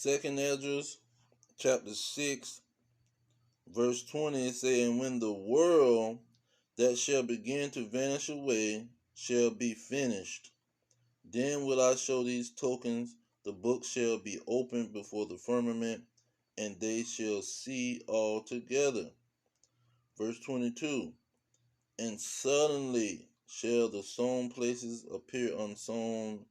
Second Esdras chapter 6 verse 20, it says, and when the world that shall begin to vanish away shall be finished, then will I show these tokens. The book shall be opened before the firmament, and they shall see all together. Verse 22, and suddenly shall the sown places appear unsown,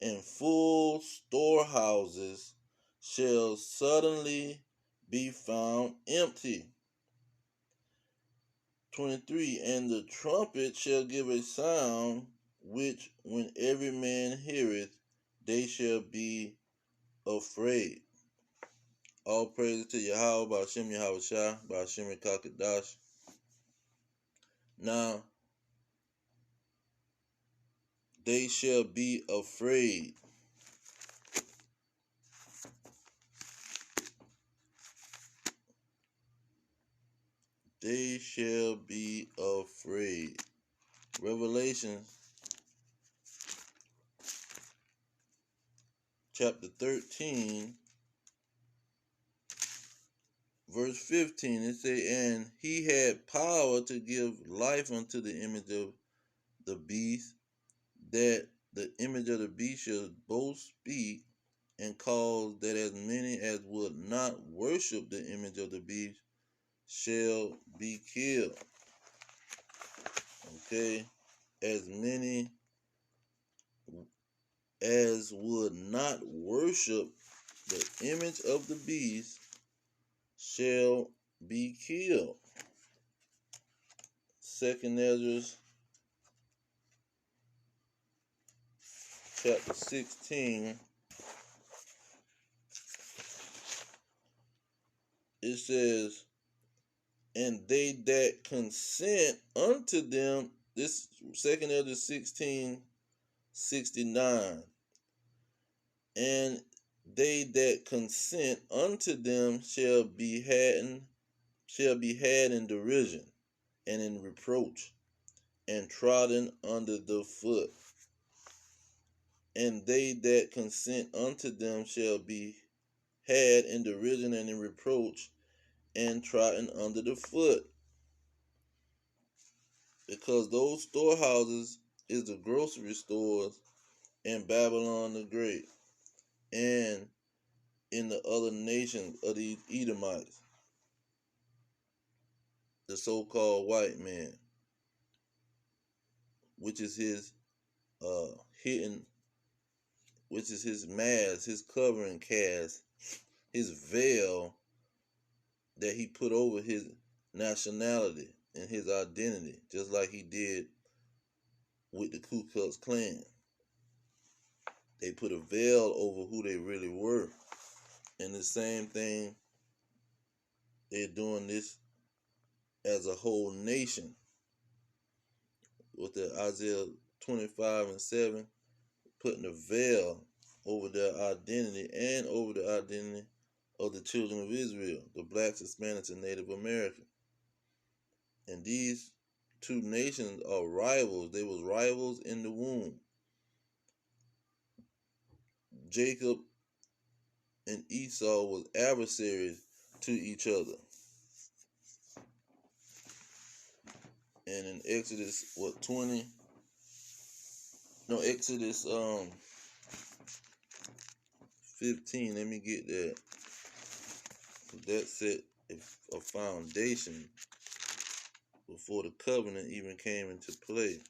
and full storehouses shall suddenly be found empty. 23, and the trumpet shall give a sound, which when every man heareth, they shall be afraid. All praises to Yahweh, Ba'ashem Yahweh Shah, Ba'ashem Kakadash. Now, they shall be afraid. They shall be afraid. Revelation chapter 13, verse 15, it say, and he had power to give life unto the image of the beast, that the image of the beast should both speak and cause that as many as would not worship the image of the beast shall be killed. Okay, as many as would not worship the image of the beast shall be killed. Second Esdras chapter 16, it says, and they that consent unto them, this Second Esdras 16:69, and they that consent unto them shall be had in derision and in reproach and trodden under the foot. And they that consent unto them shall be had in derision and in reproach and trodden under the foot. Because those storehouses is the grocery stores in Babylon the Great and in the other nations of these Edomites, the so-called white man, which is his hidden, which is his mask, his covering cast, his veil that he put over his nationality and his identity, just like he did with the Ku Klux Klan. They put a veil over who they really were. And the same thing, they're doing this as a whole nation. With the Isaiah 25:7, putting a veil over their identity and over the identity of the children of Israel, the blacks, Hispanics, and Native Americans. And these two nations are rivals. They was rivals in the womb. Jacob and Esau was adversaries to each other. And in Exodus, Exodus 15, let me get that. That set a foundation before the covenant even came into play.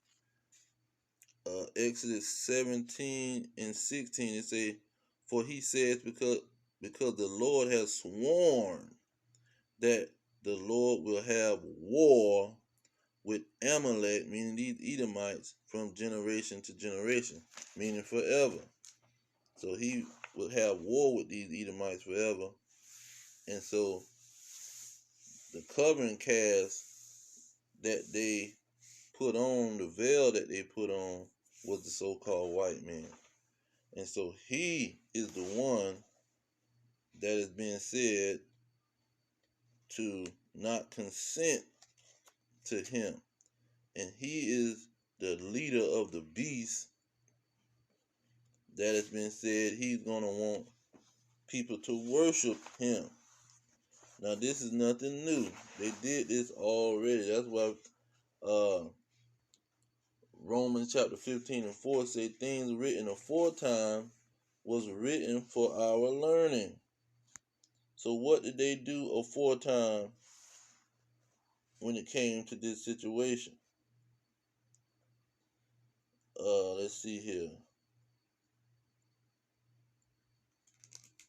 Exodus 17:16, it say, for he says, because the Lord has sworn that the Lord will have war with Amalek, meaning these Edomites, from generation to generation, meaning forever. So he will have war with these Edomites forever. And so the covering cast that they put on, the veil that they put on, was the so-called white man. And so he is the one that is being said to not consent to him. And he is the leader of the beast that has been said he's going to want people to worship him. Now this is nothing new. They did this already. That's why Romans chapter 15:4 say things written aforetime was written for our learning. So what did they do aforetime when it came to this situation? Let's see here.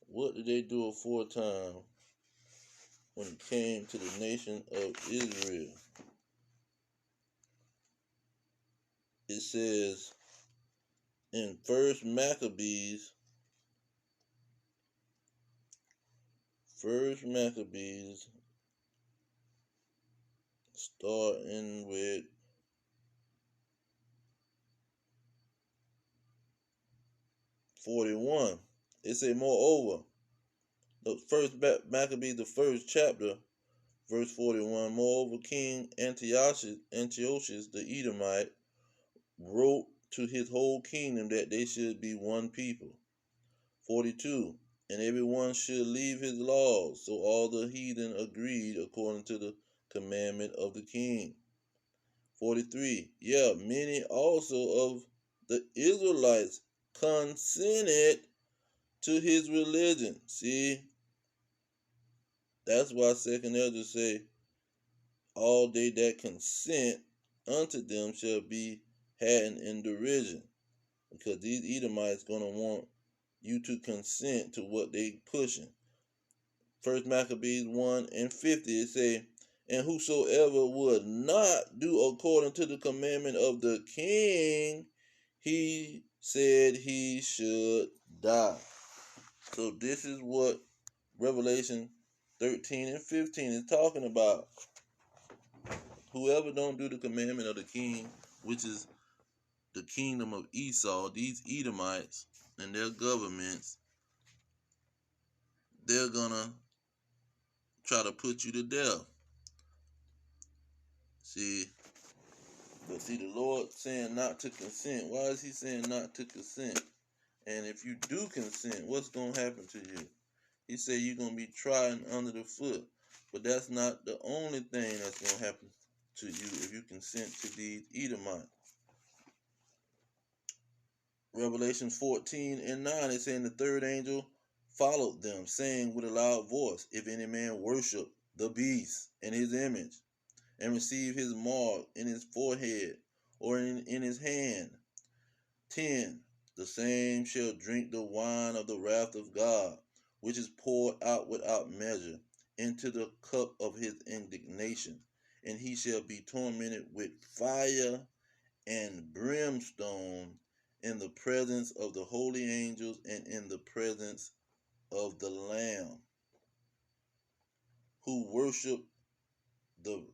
What did they do aforetime when it came to the nation of Israel? It says in First Maccabees, starting with 41. It say, moreover, the first Maccabees, the first chapter, verse 41. Moreover, King Antiochus the Edomite wrote to his whole kingdom that they should be one people. 42. And everyone should leave his laws. So all the heathen agreed according to the commandment of the king. 43. Yeah, many also of the Israelites consented to his religion. See, that's why second elder say, all they that consent unto them shall be had in derision. Because these Edomites gonna want you to consent to what they pushing. First Maccabees 1:50, it say, and whosoever would not do according to the commandment of the king, he said he should die. So this is what Revelation 13 and 15 is talking about. Whoever don't do the commandment of the king, which is the kingdom of Esau, these Edomites and their governments, they're gonna try to put you to death. See, the Lord saying not to consent. Why is he saying not to consent? And if you do consent, what's going to happen to you? He said you're going to be trodden under the foot. But that's not the only thing that's going to happen to you if you consent to these Edomites. Revelation 14:9 is saying the third angel followed them, saying with a loud voice, if any man worship the beast and his image, and receive his mark in his forehead or in his hand. 10. The same shall drink the wine of the wrath of God, which is poured out without measure into the cup of his indignation, and he shall be tormented with fire and brimstone in the presence of the holy angels and in the presence of the Lamb, who worship the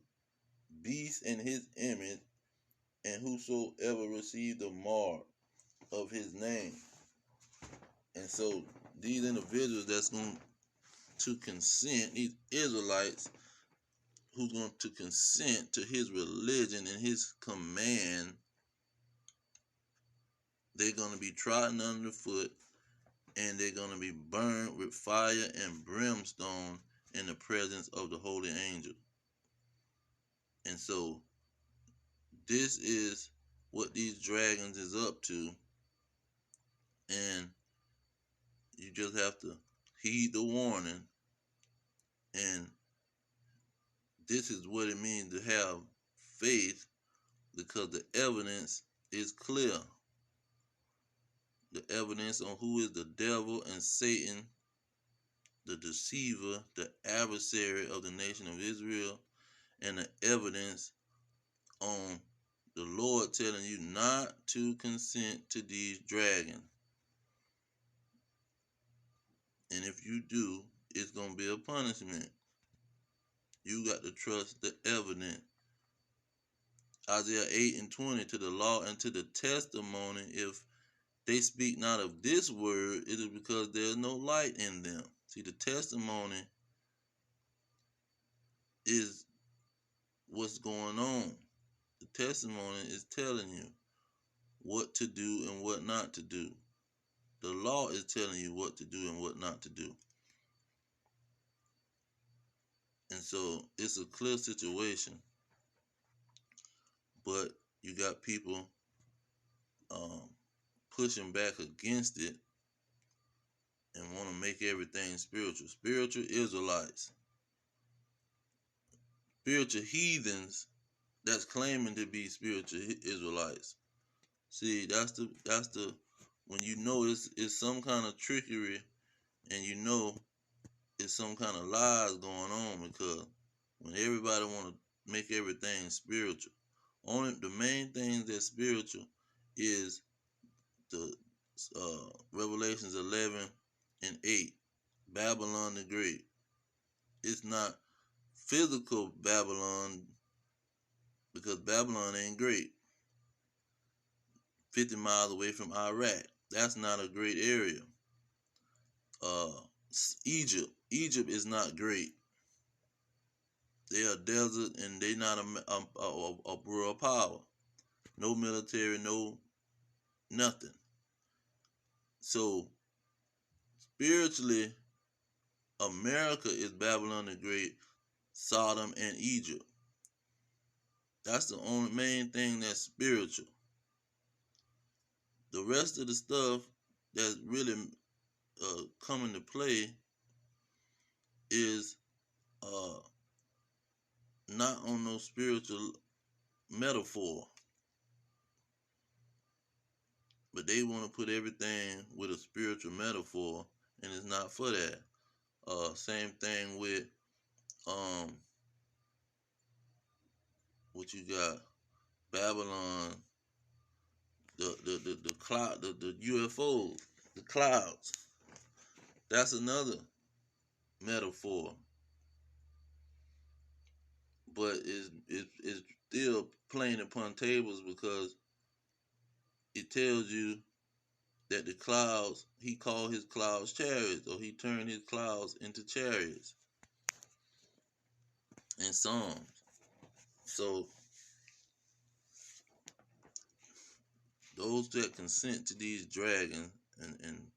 beast in his image, and whosoever receive the mark of his name. And so these individuals that's going to consent, these Israelites who's going to consent to his religion and his command, they're going to be trodden underfoot, and they're going to be burned with fire and brimstone in the presence of the holy angel. And so this is what these dragons is up to, and you just have to heed the warning. And this is what it means to have faith, because the evidence is clear. The evidence on who is the devil and Satan, the deceiver, the adversary of the nation of Israel, and the evidence on the Lord telling you not to consent to these dragons. And if you do, it's going to be a punishment. You got to trust the evidence. Isaiah 8:20, to the law and to the testimony, if they speak not of this word, it is because there is no light in them. See, the testimony is what's going on. The testimony is telling you what to do and what not to do. The law is telling you what to do and what not to do. And so it's a clear situation, but you got people um, pushing back against it and want to make everything spiritual. Spiritual Israelites, spiritual heathens that's claiming to be spiritual Israelites. See, that's the when you know it's some kind of trickery, and you know it's some kind of lies going on, because when everybody want to make everything spiritual, only the main thing that's spiritual is the Revelations 11:8, Babylon the Great. It's not physical Babylon, because Babylon ain't great. 50 miles away from Iraq, that's not a great area. Egypt is not great. They are desert, and they not a world power. No military, no nothing. So spiritually, America is Babylon the Great, Sodom, and Egypt. That's the only main thing that's spiritual. The rest of the stuff that's really coming to play is not on no spiritual metaphor, but they want to put everything with a spiritual metaphor, and it's not for that. Same thing with what you got, Babylon, the cloud, the UFOs, the clouds. That's another metaphor, but it's still playing upon tables, because it tells you that the clouds, he called his clouds chariots, or he turned his clouds into chariots in Psalms. So those that consent to these dragons and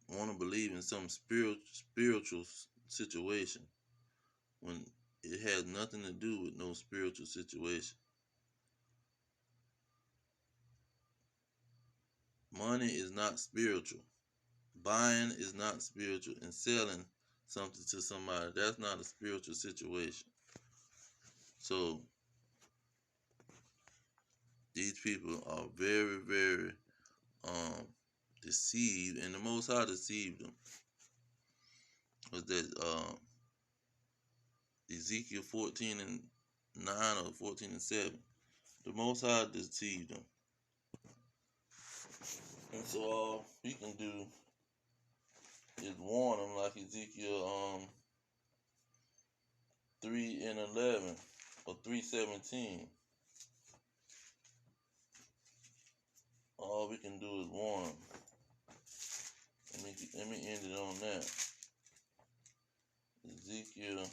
want to believe in some spiritual situation, when it has nothing to do with no spiritual situation. Money is not spiritual. Buying is not spiritual, and selling something to somebody, that's not a spiritual situation. So these people are very, very deceived, and the Most High deceived them. Was that Ezekiel 14:9 or 14:7? The Most High deceived them, and so all we can do is warn them, like Ezekiel 3:11 or 3:17. All we can do is warn them. Let me end it on that. Ezekiel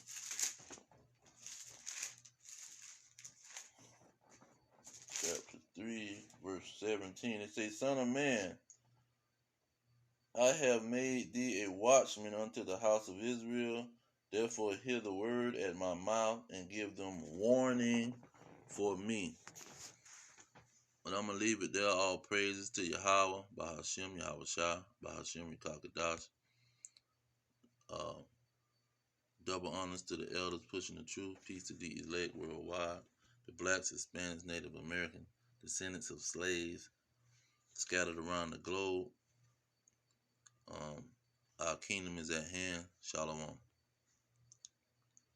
chapter 3, verse 17. It says, Son of man, I have made thee a watchman unto the house of Israel. Therefore hear the word at my mouth, and give them warning for me. But I'm going to leave it there. All praises to Yahweh, Bahashem, Yahweh Shah, Bahashem, Yikakadash. Double honors to the elders pushing the truth. Peace to the elect worldwide. The blacks, Hispanics, Native American, descendants of slaves scattered around the globe. Our kingdom is at hand. Shalom.